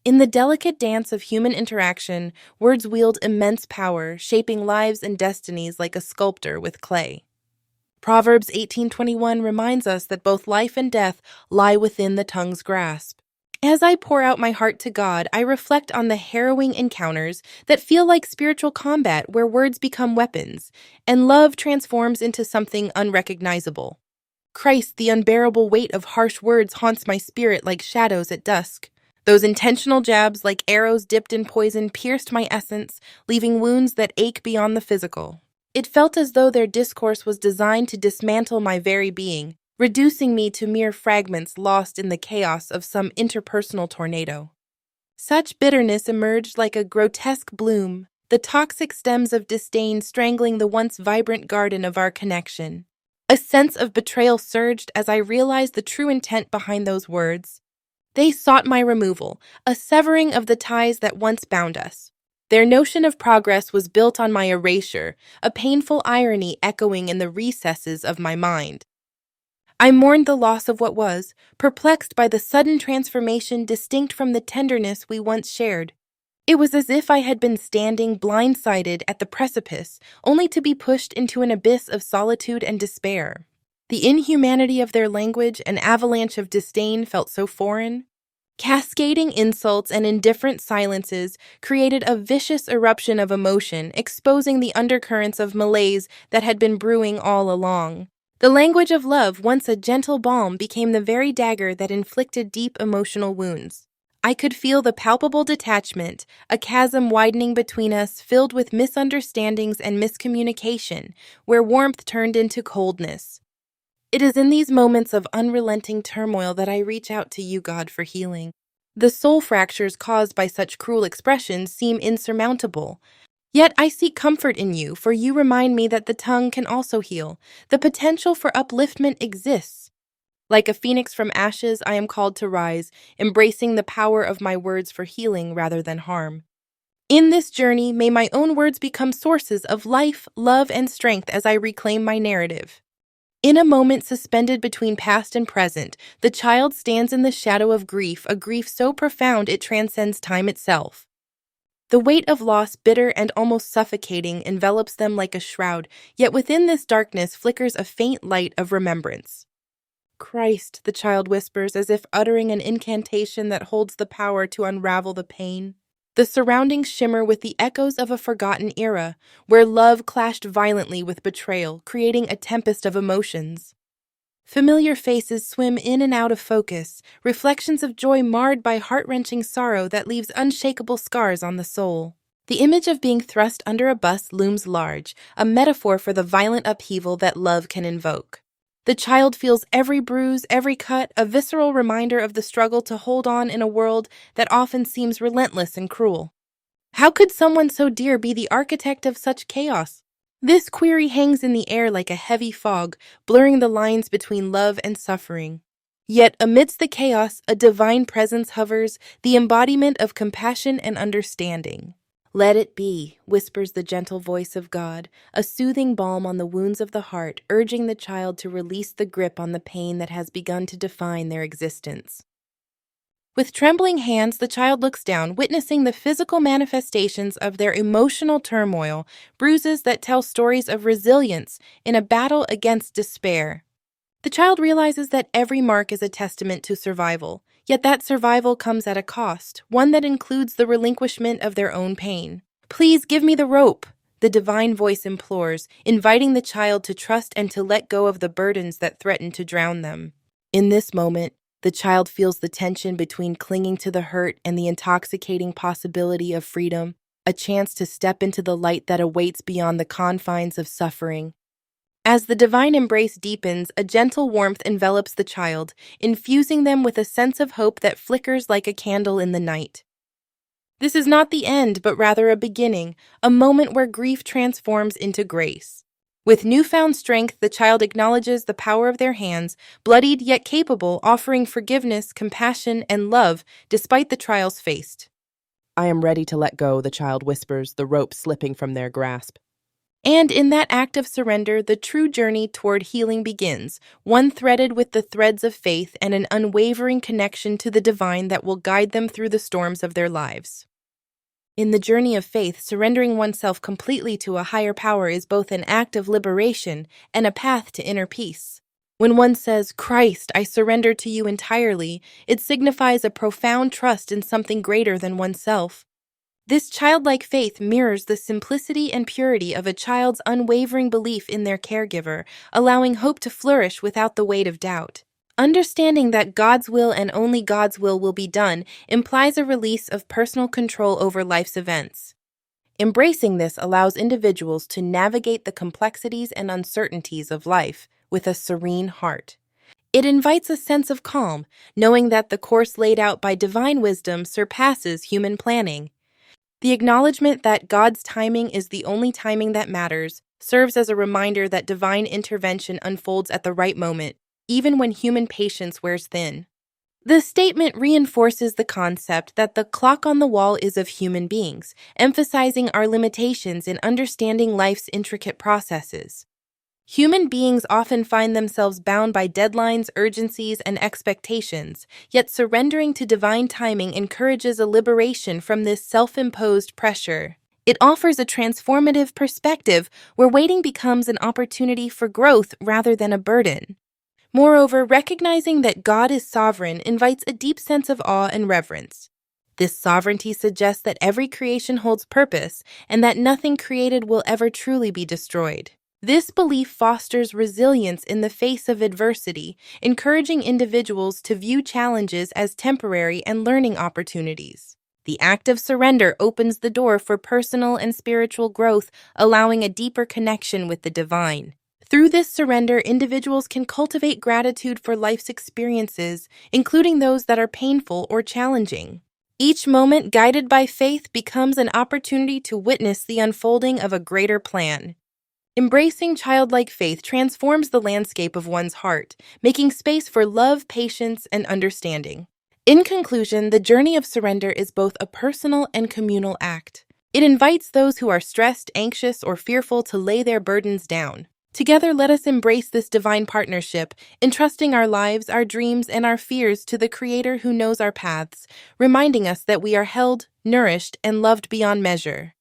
In the delicate dance of human interaction, words wield immense power, shaping lives and destinies like a sculptor with clay. Proverbs 18:21 reminds us that both life and death lie within the tongue's grasp. As I pour out my heart to God, I reflect on the harrowing encounters that feel like spiritual combat where words become weapons and love transforms into something unrecognizable. Christ, the unbearable weight of harsh words haunts my spirit like shadows at dusk. Those intentional jabs, like arrows dipped in poison, pierced my essence, leaving wounds that ache beyond the physical. It felt as though their discourse was designed to dismantle my very being, reducing me to mere fragments lost in the chaos of some interpersonal tornado. Such bitterness emerged like a grotesque bloom, the toxic stems of disdain strangling the once vibrant garden of our connection. A sense of betrayal surged as I realized the true intent behind those words. They sought my removal, a severing of the ties that once bound us. Their notion of progress was built on my erasure, a painful irony echoing in the recesses of my mind. I mourned the loss of what was, perplexed by the sudden transformation distinct from the tenderness we once shared. It was as if I had been standing blindsided at the precipice, only to be pushed into an abyss of solitude and despair. The inhumanity of their language, an avalanche of disdain, felt so foreign. Cascading insults and indifferent silences created a vicious eruption of emotion, exposing the undercurrents of malaise that had been brewing all along. The language of love, once a gentle balm, became the very dagger that inflicted deep emotional wounds. I could feel the palpable detachment, a chasm widening between us, filled with misunderstandings and miscommunication, where warmth turned into coldness. It is in these moments of unrelenting turmoil that I reach out to you, God, for healing. The soul fractures caused by such cruel expressions seem insurmountable. Yet I seek comfort in you, for you remind me that the tongue can also heal. The potential for upliftment exists. Like a phoenix from ashes, I am called to rise, embracing the power of my words for healing rather than harm. In this journey, may my own words become sources of life, love, and strength as I reclaim my narrative. In a moment suspended between past and present, the child stands in the shadow of grief, a grief so profound it transcends time itself. The weight of loss, bitter and almost suffocating, envelops them like a shroud, yet within this darkness flickers a faint light of remembrance. Christ, the child whispers, as if uttering an incantation that holds the power to unravel the pain. The surroundings shimmer with the echoes of a forgotten era, where love clashed violently with betrayal, creating a tempest of emotions. Familiar faces swim in and out of focus, reflections of joy marred by heart-wrenching sorrow that leaves unshakable scars on the soul. The image of being thrust under a bus looms large, a metaphor for the violent upheaval that love can invoke. The child feels every bruise, every cut, a visceral reminder of the struggle to hold on in a world that often seems relentless and cruel. How could someone so dear be the architect of such chaos? This query hangs in the air like a heavy fog, blurring the lines between love and suffering. Yet amidst the chaos, a divine presence hovers, the embodiment of compassion and understanding. Let it be, whispers the gentle voice of God, a soothing balm on the wounds of the heart, urging the child to release the grip on the pain that has begun to define their existence. With trembling hands, the child looks down, witnessing the physical manifestations of their emotional turmoil, bruises that tell stories of resilience in a battle against despair. The child realizes that every mark is a testament to survival, yet that survival comes at a cost, one that includes the relinquishment of their own pain. Please give me the rope, the divine voice implores, inviting the child to trust and to let go of the burdens that threaten to drown them. In this moment, the child feels the tension between clinging to the hurt and the intoxicating possibility of freedom, a chance to step into the light that awaits beyond the confines of suffering. As the divine embrace deepens, a gentle warmth envelops the child, infusing them with a sense of hope that flickers like a candle in the night. This is not the end, but rather a beginning, a moment where grief transforms into grace. With newfound strength, the child acknowledges the power of their hands, bloodied yet capable, offering forgiveness, compassion, and love despite the trials faced. I am ready to let go, the child whispers, the rope slipping from their grasp. And in that act of surrender, the true journey toward healing begins, one threaded with the threads of faith and an unwavering connection to the divine that will guide them through the storms of their lives. In the journey of faith, surrendering oneself completely to a higher power is both an act of liberation and a path to inner peace. When one says, "Christ, I surrender to you entirely," it signifies a profound trust in something greater than oneself. This childlike faith mirrors the simplicity and purity of a child's unwavering belief in their caregiver, allowing hope to flourish without the weight of doubt. Understanding that God's will and only God's will be done implies a release of personal control over life's events. Embracing this allows individuals to navigate the complexities and uncertainties of life with a serene heart. It invites a sense of calm, knowing that the course laid out by divine wisdom surpasses human planning. The acknowledgement that God's timing is the only timing that matters serves as a reminder that divine intervention unfolds at the right moment, even when human patience wears thin. The statement reinforces the concept that the clock on the wall is of human beings, emphasizing our limitations in understanding life's intricate processes. Human beings often find themselves bound by deadlines, urgencies, and expectations, yet surrendering to divine timing encourages a liberation from this self-imposed pressure. It offers a transformative perspective where waiting becomes an opportunity for growth rather than a burden. Moreover, recognizing that God is sovereign invites a deep sense of awe and reverence. This sovereignty suggests that every creation holds purpose and that nothing created will ever truly be destroyed. This belief fosters resilience in the face of adversity, encouraging individuals to view challenges as temporary and learning opportunities. The act of surrender opens the door for personal and spiritual growth, allowing a deeper connection with the divine. Through this surrender, individuals can cultivate gratitude for life's experiences, including those that are painful or challenging. Each moment, guided by faith, becomes an opportunity to witness the unfolding of a greater plan. Embracing childlike faith transforms the landscape of one's heart, making space for love, patience, and understanding. In conclusion, the journey of surrender is both a personal and communal act. It invites those who are stressed, anxious, or fearful to lay their burdens down. Together, let us embrace this divine partnership, entrusting our lives, our dreams, and our fears to the Creator who knows our paths, reminding us that we are held, nourished, and loved beyond measure.